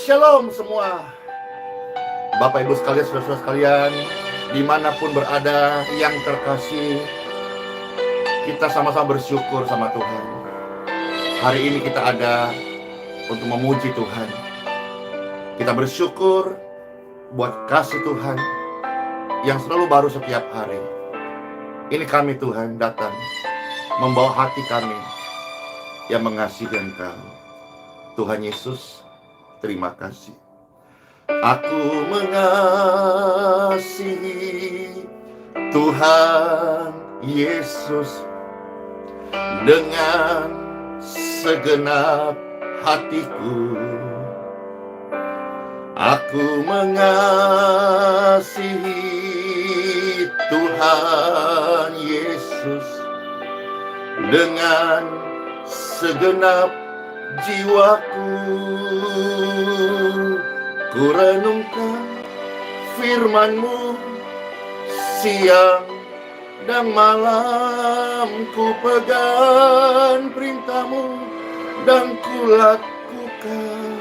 Shalom semua Bapak Ibu sekalian, saudara-saudara sekalian, dimanapun berada yang terkasih, kita sama-sama bersyukur sama Tuhan. Hari ini kita ada untuk memuji Tuhan. Kita bersyukur buat kasih Tuhan yang selalu baru setiap hari. Ini kami Tuhan datang membawa hati kami yang mengasihi Engkau. Tuhan Yesus, terima kasih. Aku mengasihi Tuhan Yesus dengan segenap hatiku. Aku mengasihi Tuhan Yesus dengan segenap jiwaku. Ku renungkan firman-Mu siang dan malam, ku pegang perintah-Mu dan ku lakukan.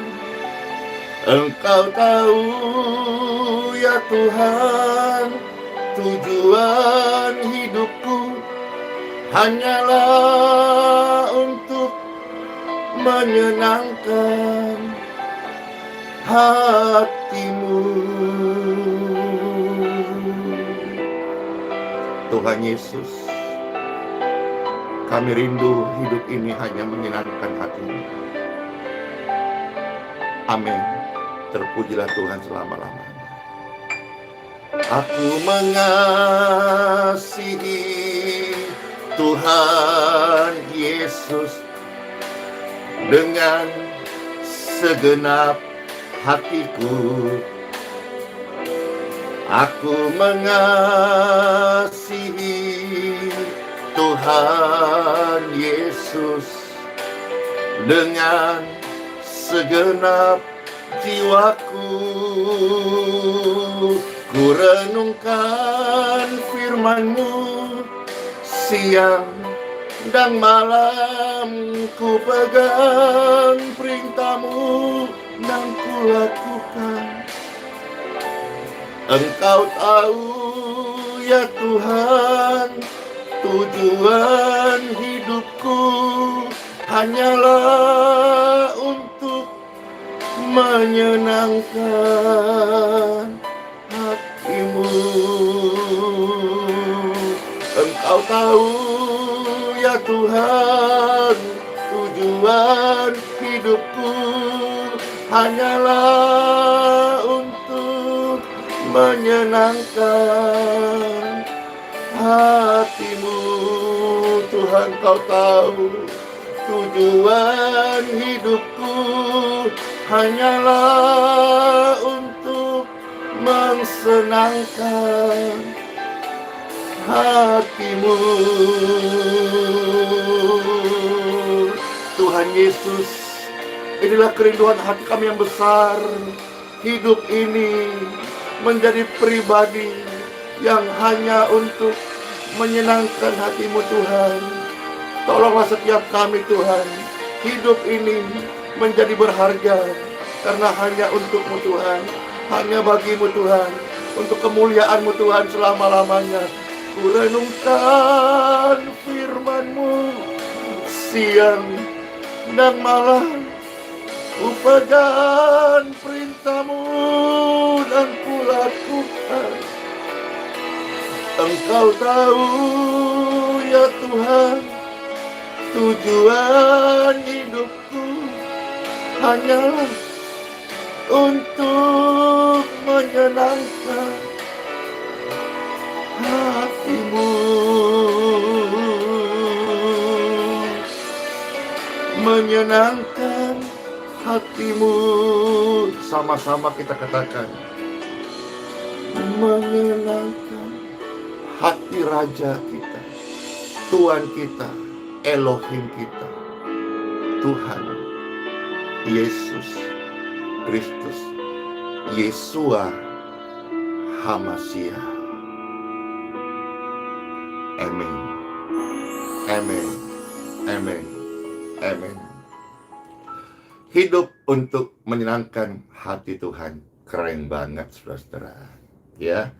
Engkau tahu ya Tuhan, tujuan hidupku hanyalah untuk menyenangkan hati-Mu. Tuhan Yesus, kami rindu hidup ini hanya menyenangkan hati-Mu. Amin. Terpujilah Tuhan selama-lamanya. Aku mengasihi Tuhan Yesus dengan segenap hatiku. Aku mengasihi Tuhan Yesus dengan segenap jiwaku. Ku renungkan firman-Mu siang dan malam, ku pegang perintah-Mu dan ku lakukan. Engkau tahu ya Tuhan, tujuan hidupku hanyalah untuk menyenangkan hati-Mu. Engkau tahu ya Tuhan, tujuan hidupku hanyalah untuk menyenangkan hati-Mu. Tuhan, Kau tahu tujuan hidupku hanyalah untuk mensenangkan hati-Mu. Tuhan Yesus, inilah kerinduan hati kami yang besar. Hidup ini menjadi pribadi yang hanya untuk menyenangkan hati-Mu Tuhan. Tolonglah setiap kami Tuhan, hidup ini menjadi berharga karena hanya untuk-Mu Tuhan, hanya bagi-Mu Tuhan, untuk kemuliaan-Mu Tuhan selama-lamanya. Ku renungkan firman-Mu siang dan malam, ku pegang perintah-Mu dan ku lakukan. Engkau tahu ya Tuhan, tujuan hidupku hanyalah untuk menyenangkan hati-Mu. Menyenangkan hati-Mu. Sama-sama kita katakan, menyenangkan hati Raja kita, Tuhan kita, Elohim kita, Tuhan Yesus Kristus, Yeshua HaMashiach. Amin. Amin. Amin. Amin. Hidup untuk menyenangkan hati Tuhan. Keren banget, saudara-saudara. Ya,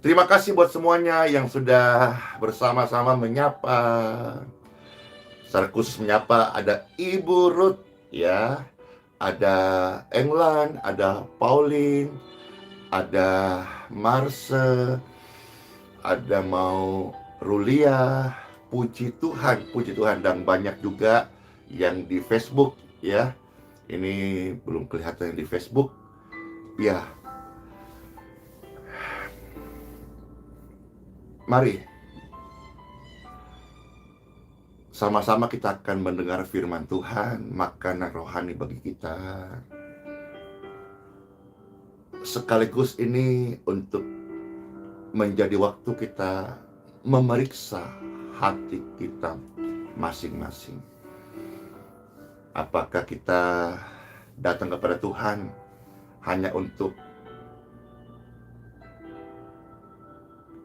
terima kasih buat semuanya yang sudah bersama-sama menyapa. Secara khusus menyapa ada Ibu Ruth, ya, ada England, ada Pauline, ada Marse, ada mau Rulia. Puji Tuhan, dan banyak juga yang di Facebook, ya. Ini belum kelihatan yang di Facebook, ya. Mari sama-sama kita akan mendengar firman Tuhan, makanan rohani bagi kita. Sekaligus ini untuk menjadi waktu kita memeriksa hati kita masing-masing. Apakah kita datang kepada Tuhan hanya untuk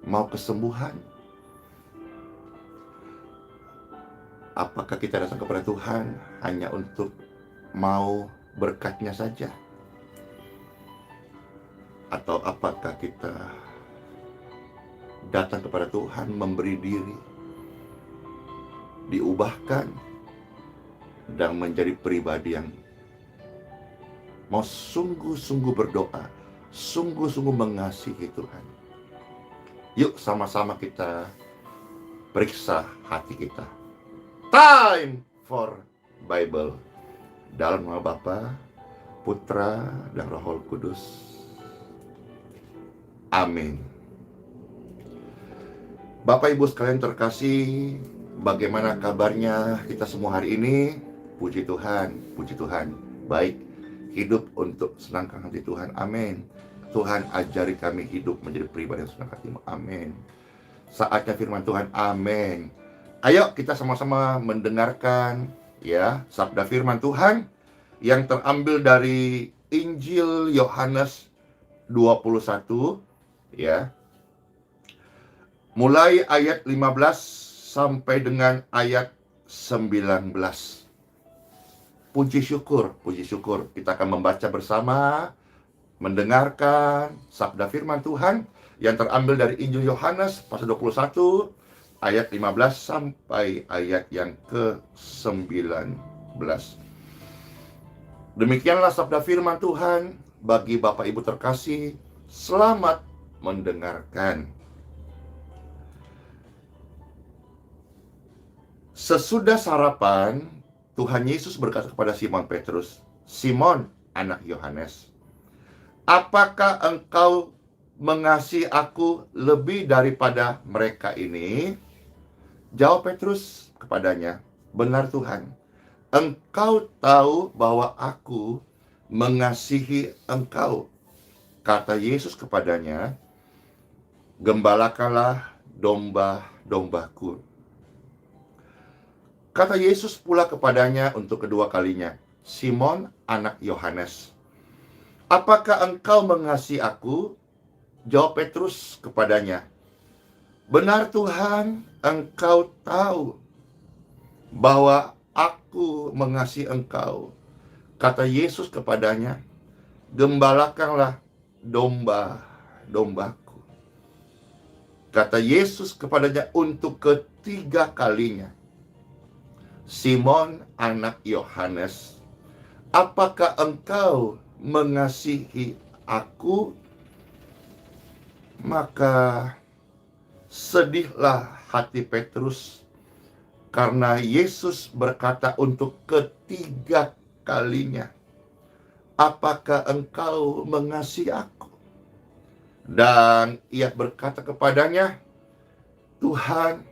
mau kesembuhan? Apakah kita datang kepada Tuhan hanya untuk mau berkat-Nya saja? Atau apakah kita datang kepada Tuhan memberi diri, diubahkan, dan menjadi pribadi yang mau sungguh-sungguh berdoa, sungguh-sungguh mengasihi Tuhan? Yuk sama-sama kita periksa hati kita. Time for Bible. Dalam nama Bapa, Putra, dan Roh Kudus. Amin. Bapak Ibu sekalian terkasih, bagaimana kabarnya kita semua hari ini? Puji Tuhan, baik, hidup untuk senangkan hati Tuhan, amin. Tuhan ajari kami hidup menjadi pribadi yang senang hatimu, amin. Saatnya firman Tuhan, amin. Ayo kita sama-sama mendengarkan, ya, sabda firman Tuhan yang terambil dari Injil Yohanes 21, ya. Mulai ayat 15 sampai dengan ayat 19. Puji syukur. Kita akan membaca bersama, mendengarkan sabda firman Tuhan yang terambil dari Injil Yohanes pasal 21 ayat 15 sampai ayat yang ke-19. Demikianlah sabda firman Tuhan. Bagi Bapak Ibu terkasih, selamat mendengarkan. Sesudah sarapan, Tuhan Yesus berkata kepada Simon Petrus, "Simon, anak Yohanes, apakah engkau mengasihi aku lebih daripada mereka ini?" Jawab Petrus kepadanya, "Benar Tuhan, Engkau tahu bahwa aku mengasihi Engkau." Kata Yesus kepadanya, "Gembalakanlah domba-dombaku." Kata Yesus pula kepadanya untuk kedua kalinya, "Simon, anak Yohanes, apakah engkau mengasihi aku?" Jawab Petrus kepadanya, "Benar Tuhan, Engkau tahu bahwa aku mengasihi Engkau." Kata Yesus kepadanya, "Gembalakanlah domba-dombaku." Kata Yesus kepadanya untuk ketiga kalinya, "Simon, anak Yohanes, apakah engkau mengasihi aku?" Maka sedihlah hati Petrus karena Yesus berkata untuk ketiga kalinya, "Apakah engkau mengasihi aku?" Dan ia berkata kepadanya, "Tuhan,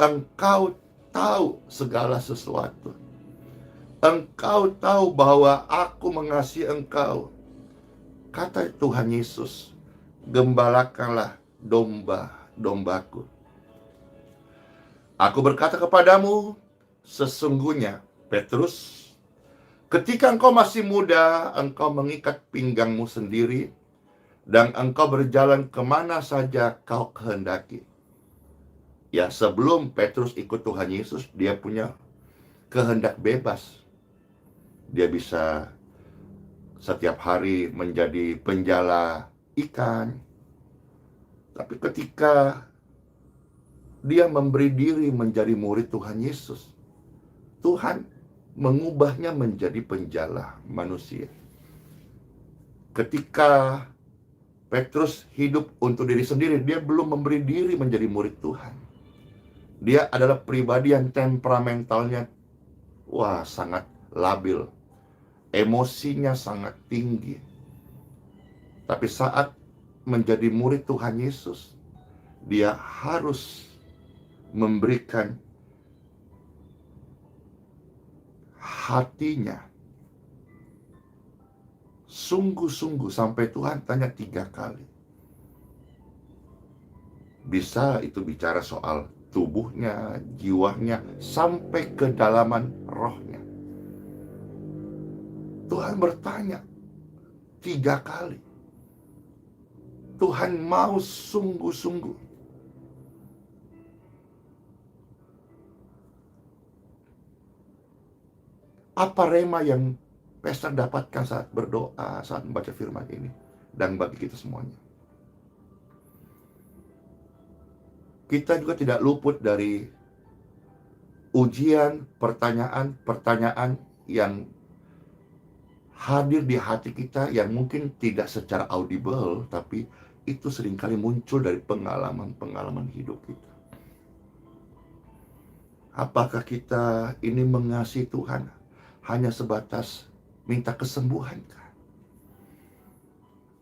Engkau tahu segala sesuatu. Engkau tahu bahwa aku mengasihi Engkau." Kata Tuhan Yesus, "Gembalakanlah domba-dombaku." Aku berkata kepadamu, sesungguhnya, Petrus, ketika engkau masih muda, engkau mengikat pinggangmu sendiri, dan engkau berjalan kemana saja kau kehendaki. Ya, sebelum Petrus ikut Tuhan Yesus, dia punya kehendak bebas. Dia bisa setiap hari menjadi penjala ikan. Tapi ketika dia memberi diri menjadi murid Tuhan Yesus, Tuhan mengubahnya menjadi penjala manusia. Ketika Petrus hidup untuk diri sendiri, dia belum memberi diri menjadi murid Tuhan. Dia adalah pribadi yang temperamentalnya sangat labil. Emosinya sangat tinggi. Tapi saat menjadi murid Tuhan Yesus, dia harus memberikan hatinya sungguh-sungguh, sampai Tuhan tanya 3 kali. Bisa itu bicara soal tubuhnya, jiwanya, sampai kedalaman rohnya. Tuhan bertanya 3 kali. Tuhan mau sungguh-sungguh. Apa rema yang Pastor dapatkan saat berdoa, saat membaca firman ini, dan bagi kita semuanya? Kita juga tidak luput dari ujian, pertanyaan-pertanyaan yang hadir di hati kita, yang mungkin tidak secara audible, tapi itu seringkali muncul dari pengalaman-pengalaman hidup kita. Apakah kita ini mengasihi Tuhan hanya sebatas minta kesembuhan kah?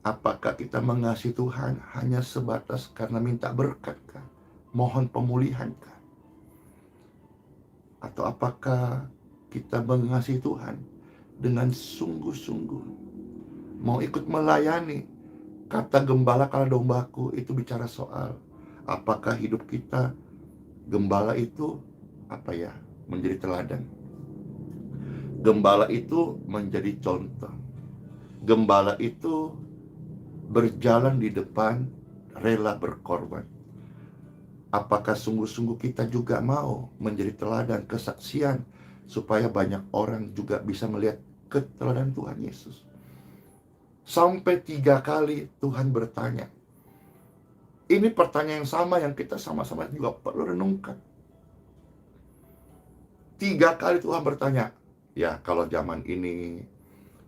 Apakah kita mengasihi Tuhan hanya sebatas karena minta berkat kah? Mohon pemulihan kah? Atau apakah kita mengasihi Tuhan dengan sungguh-sungguh, mau ikut melayani? Kata gembala kala dombaku itu bicara soal apakah hidup kita, gembala itu menjadi teladan. Gembala itu menjadi contoh. Gembala itu berjalan di depan, rela berkorban. Apakah sungguh-sungguh kita juga mau menjadi teladan, kesaksian, supaya banyak orang juga bisa melihat keteladanan Tuhan Yesus? Sampai 3 kali Tuhan bertanya. Ini pertanyaan yang sama yang kita sama-sama juga perlu renungkan. 3 kali Tuhan bertanya. Ya, kalau zaman ini,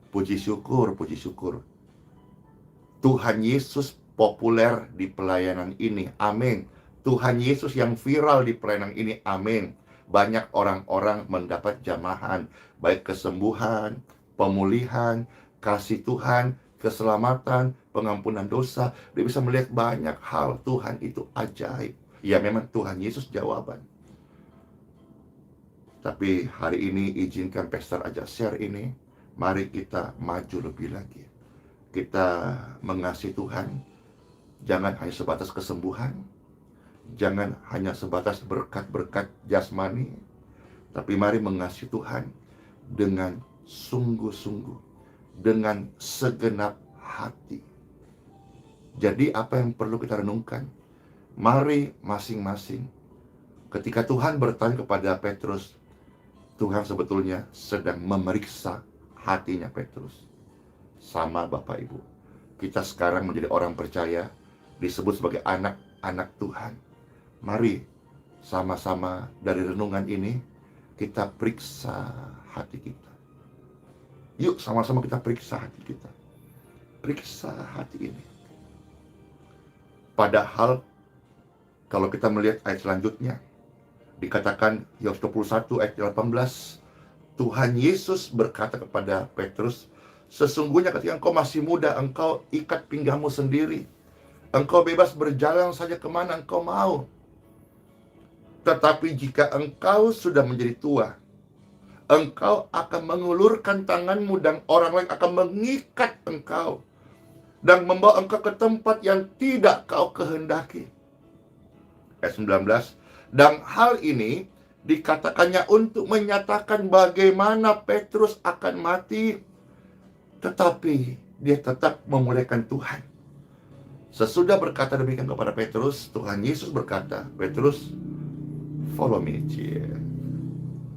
puji syukur. Tuhan Yesus populer di pelayanan ini, amin. Tuhan Yesus yang viral di pelayanan ini, amin. Banyak orang-orang mendapat jamahan, baik kesembuhan, pemulihan, kasih Tuhan, keselamatan, pengampunan dosa. Dia bisa melihat banyak hal. Tuhan itu ajaib. Ya, memang Tuhan Yesus jawaban. Tapi hari ini izinkan Pastor ajak share ini. Mari kita maju lebih lagi. Kita mengasihi Tuhan. Jangan hanya sebatas kesembuhan. Jangan hanya sebatas berkat-berkat jasmani. Tapi mari mengasihi Tuhan dengan sungguh-sungguh. Dengan segenap hati. Jadi apa yang perlu kita renungkan? Mari masing-masing. Ketika Tuhan bertanya kepada Petrus, Tuhan sebetulnya sedang memeriksa hatinya Petrus. Sama Bapak Ibu, kita sekarang menjadi orang percaya, disebut sebagai anak-anak Tuhan. Mari sama-sama dari renungan ini kita periksa hati kita. Yuk sama-sama kita periksa hati kita. Periksa hati ini. Padahal kalau kita melihat ayat selanjutnya, dikatakan Yohanes 21 ayat 18, Tuhan Yesus berkata kepada Petrus, sesungguhnya ketika engkau masih muda, engkau ikat pinggangmu sendiri. Engkau bebas berjalan saja kemana engkau mau. Tetapi jika engkau sudah menjadi tua, engkau akan mengulurkan tanganmu dan orang lain akan mengikat engkau dan membawa engkau ke tempat yang tidak kau kehendaki. Ayat 19, dan hal ini dikatakannya untuk menyatakan bagaimana Petrus akan mati. Tetapi dia tetap memuliakan Tuhan. Sesudah berkata demikian kepada Petrus, Tuhan Yesus berkata, Petrus, follow me,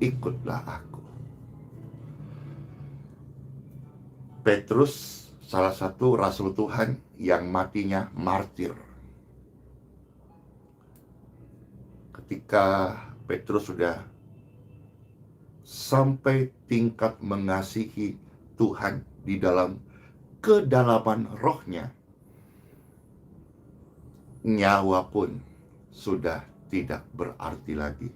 ikutlah aku. Petrus salah satu rasul Tuhan yang matinya martir. Ketika Petrus sudah sampai tingkat mengasihi Tuhan di dalam kedalaman rohnya, nyawa pun sudah tidak berarti lagi.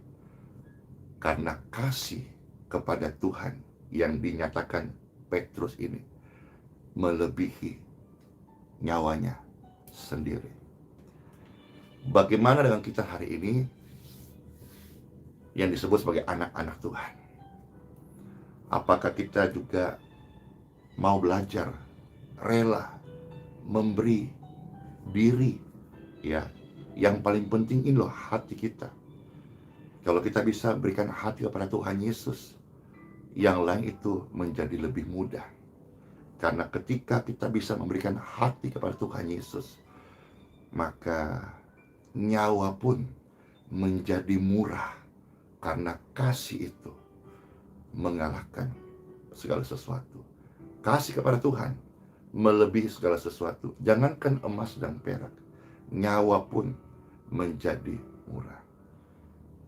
Karena kasih kepada Tuhan yang dinyatakan Petrus ini melebihi nyawanya sendiri. Bagaimana dengan kita hari ini yang disebut sebagai anak-anak Tuhan? Apakah kita juga mau belajar, rela, memberi diri, ya? Yang paling penting ini loh, hati kita. Kalau kita bisa berikan hati kepada Tuhan Yesus, yang lain itu menjadi lebih mudah. Karena ketika kita bisa memberikan hati kepada Tuhan Yesus, maka nyawa pun menjadi murah. Karena kasih itu mengalahkan segala sesuatu. Kasih kepada Tuhan melebihi segala sesuatu. Jangankan emas dan perak, nyawa pun menjadi murah.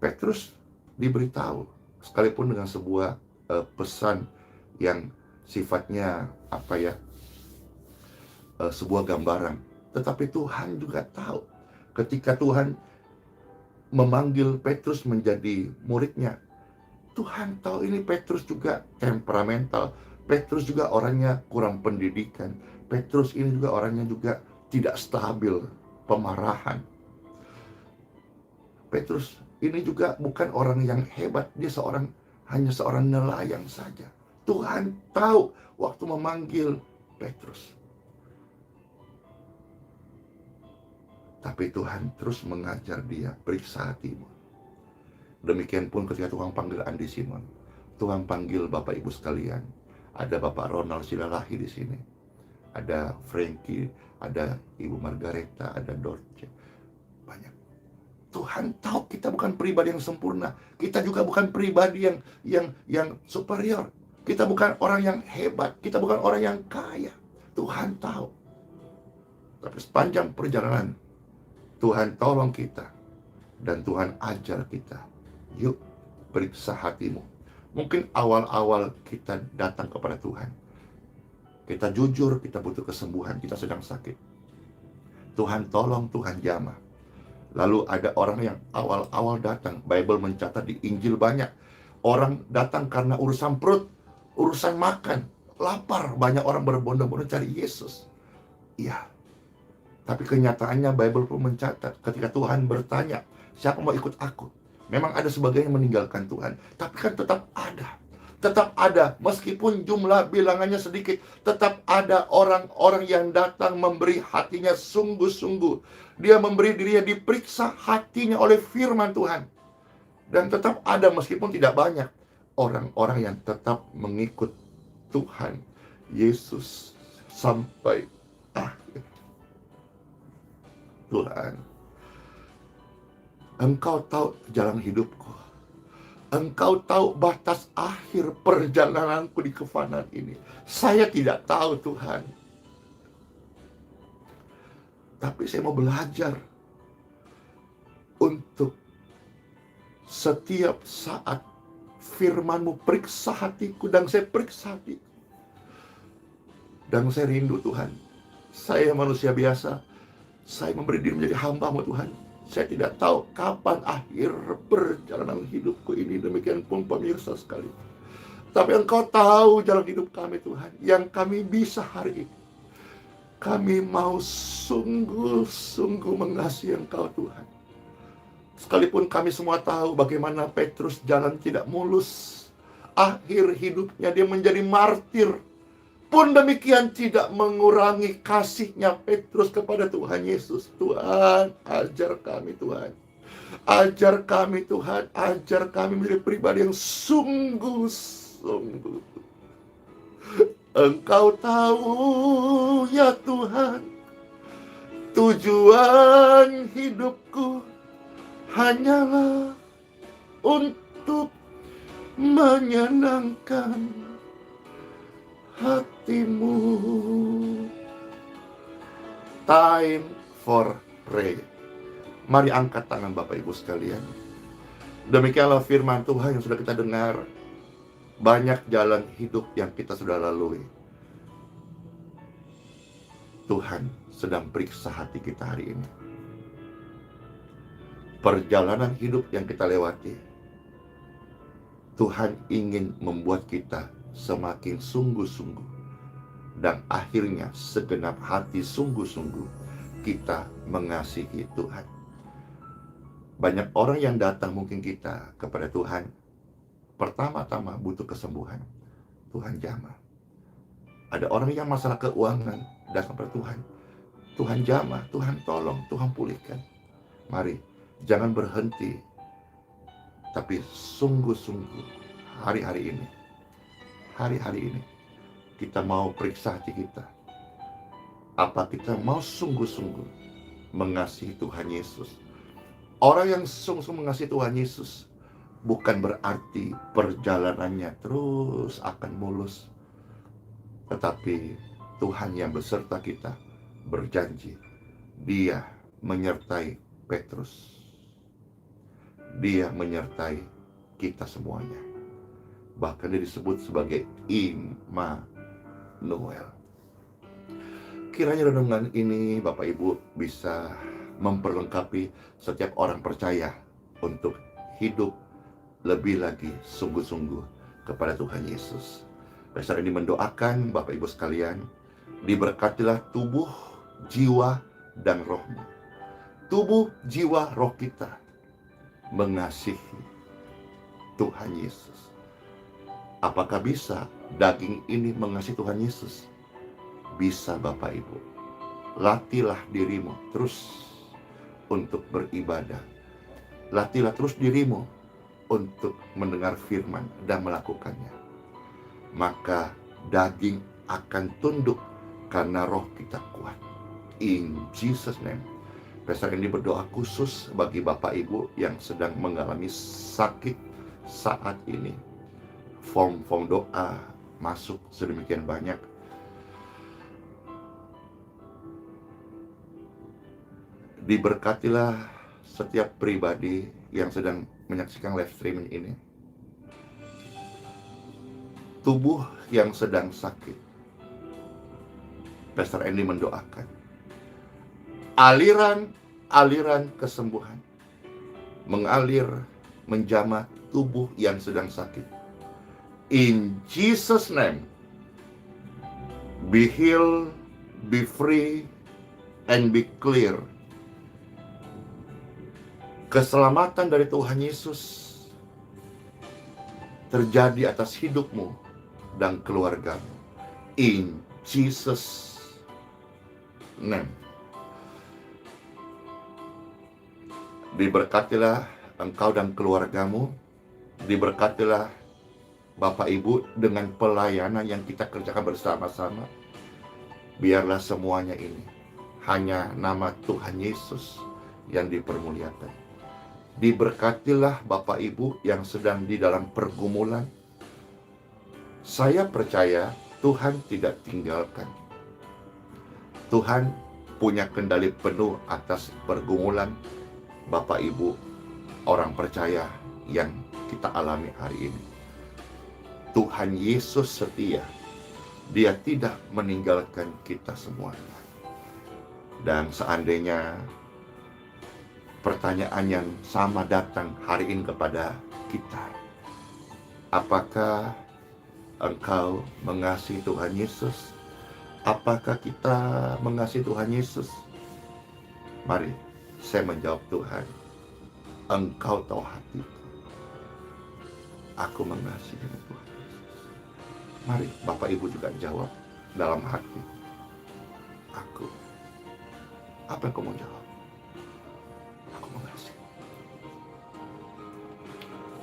Petrus diberitahu, sekalipun dengan sebuah pesan yang sifatnya sebuah gambaran, tetapi Tuhan juga tahu ketika Tuhan memanggil Petrus menjadi muridnya. Tuhan tahu ini Petrus juga temperamental, Petrus juga orangnya kurang pendidikan, Petrus ini juga orangnya juga tidak stabil, pemarahan. Petrus ini juga bukan orang yang hebat, dia hanya seorang nelayan saja. Tuhan tahu waktu memanggil Petrus. Tapi Tuhan terus mengajar dia, periksa hatimu. Demikian pun ketika Tuhan panggil Andi Simon, Tuhan panggil Bapak Ibu sekalian. Ada Bapak Ronald Silalahi di sini, ada Frankie, ada Ibu Margareta, ada Dorce, banyak. Tuhan tahu kita bukan pribadi yang sempurna, kita juga bukan pribadi yang superior, kita bukan orang yang hebat, kita bukan orang yang kaya. Tuhan tahu. Tapi sepanjang perjalanan, Tuhan tolong kita dan Tuhan ajar kita. Yuk, periksa hatimu. Mungkin awal-awal kita datang kepada Tuhan, kita jujur, kita butuh kesembuhan, kita sedang sakit. Tuhan tolong, Tuhan jamah. Lalu ada orang yang awal-awal datang, Bible mencatat di Injil banyak. Orang datang karena urusan perut, urusan makan, lapar. Banyak orang berbondong-bondong cari Yesus. Iya. Tapi kenyataannya Bible pun mencatat, ketika Tuhan bertanya, siapa mau ikut aku? Memang ada sebagian yang meninggalkan Tuhan, tapi kan tetap ada. Tetap ada, meskipun jumlah bilangannya sedikit, tetap ada orang-orang yang datang memberi hatinya sungguh-sungguh. Dia memberi dirinya, diperiksa hatinya oleh firman Tuhan. Dan tetap ada, meskipun tidak banyak, orang-orang yang tetap mengikut Tuhan Yesus sampai akhir. Tuhan, Engkau tahu jalan hidupku. Engkau tahu batas akhir perjalananku di kefanaan ini. Saya tidak tahu, Tuhan. Tapi saya mau belajar untuk setiap saat firman-Mu periksa hatiku, dan saya periksa hatiku. Dan saya rindu, Tuhan. Saya manusia biasa. Saya memberi diri menjadi hamba-Mu, Tuhan. Saya tidak tahu kapan akhir perjalanan hidupku ini. Demikian pun pemirsa sekali. Tapi Engkau tahu jalan hidup kami, Tuhan. Yang kami bisa hari ini. Kami mau sungguh-sungguh mengasihi Engkau, Tuhan. Sekalipun kami semua tahu bagaimana Petrus jalan tidak mulus. Akhir hidupnya dia menjadi martir. Pun demikian tidak mengurangi kasihnya Petrus kepada Tuhan Yesus. Tuhan, ajar kami, Tuhan. Ajar kami, Tuhan. Ajar kami menjadi pribadi yang sungguh-sungguh. Engkau tahu, ya Tuhan, tujuan hidupku hanyalah untuk menyenangkan hatimu. Time for pray. Mari angkat tangan Bapak Ibu sekalian. Demikianlah firman Tuhan yang sudah kita dengar. Banyak jalan hidup yang kita sudah lalui. Tuhan sedang periksa hati kita hari ini. Perjalanan hidup yang kita lewati, Tuhan ingin membuat kita semakin sungguh-sungguh, dan akhirnya segenap hati sungguh-sungguh kita mengasihi Tuhan. Banyak orang yang datang mungkin kita kepada Tuhan, pertama-tama butuh kesembuhan. Tuhan jamah. Ada orang yang masalah keuangan datang kepada Tuhan. Tuhan jamah, Tuhan tolong, Tuhan pulihkan. Mari, jangan berhenti, tapi sungguh-sungguh hari-hari ini kita mau periksa hati kita. Apa kita mau sungguh-sungguh mengasihi Tuhan Yesus? Orang yang sungguh-sungguh mengasihi Tuhan Yesus bukan berarti perjalanannya terus akan mulus, tetapi Tuhan yang beserta kita berjanji, Dia menyertai Petrus. Dia menyertai kita semuanya. Bahkan dia disebut sebagai Immanuel. Kiranya renungan ini Bapak Ibu bisa memperlengkapi setiap orang percaya untuk hidup lebih lagi sungguh-sungguh kepada Tuhan Yesus. Pastor ini mendoakan Bapak Ibu sekalian, diberkatilah tubuh, jiwa, dan rohmu. Tubuh, jiwa, roh kita mengasihi Tuhan Yesus. Apakah bisa daging ini mengasihi Tuhan Yesus? Bisa Bapak Ibu. Latihlah dirimu terus untuk beribadah. Latihlah terus dirimu untuk mendengar firman dan melakukannya. Maka daging akan tunduk karena roh kita kuat. In Jesus name. Pastor ini berdoa khusus bagi Bapak Ibu yang sedang mengalami sakit saat ini. Form-form doa masuk sedemikian banyak. Diberkatilah setiap pribadi yang sedang menyaksikan live streaming ini. Tubuh yang sedang sakit, Pastor Andy mendoakan aliran kesembuhan mengalir menjamah tubuh yang sedang sakit. In Jesus name, be healed, be free, and be clear. Keselamatan dari Tuhan Yesus terjadi atas hidupmu dan keluargamu. In Jesus name. Diberkatilah engkau dan keluargamu. Diberkatilah Bapak Ibu dengan pelayanan yang kita kerjakan bersama-sama. Biarlah semuanya ini hanya nama Tuhan Yesus yang dipermuliakan. Diberkatilah Bapak Ibu yang sedang di dalam pergumulan. Saya percaya Tuhan tidak tinggalkan. Tuhan punya kendali penuh atas pergumulan Bapak Ibu orang percaya yang kita alami hari ini. Tuhan Yesus setia. Dia tidak meninggalkan kita semuanya. Dan seandainya pertanyaan yang sama datang hari ini kepada kita, apakah engkau mengasihi Tuhan Yesus? Apakah kita mengasihi Tuhan Yesus? Mari saya menjawab, Tuhan, engkau tahu hatiku. Aku mengasihi Tuhan Yesus. Mari Bapak Ibu juga jawab dalam hati. Aku. Apa yang kau mau jawab? Aku mengasihi.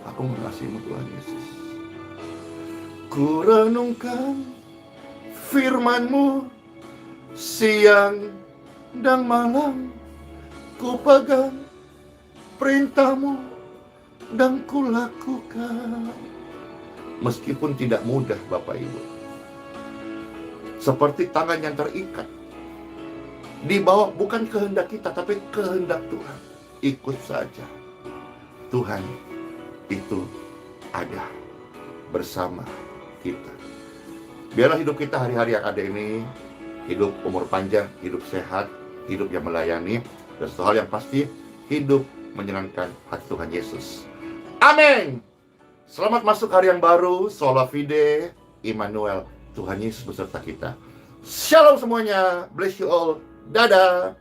Aku mengasihimu Tuhan Yesus. Ku renungkan firman-Mu siang dan malam. Ku pegang perintah-Mu dan ku lakukan. Meskipun tidak mudah Bapak Ibu, seperti tangan yang terikat. Di bawah bukan kehendak kita, tapi kehendak Tuhan. Ikut saja. Tuhan itu ada bersama kita. Biarlah hidup kita hari-hari yang ada ini, hidup umur panjang, hidup sehat, hidup yang melayani, dan satu hal yang pasti, hidup menyenangkan hati Tuhan Yesus. Amin. Selamat masuk hari yang baru. Sola Fide, Immanuel. Tuhan Yesus beserta kita. Shalom semuanya. Bless you all. Dadah.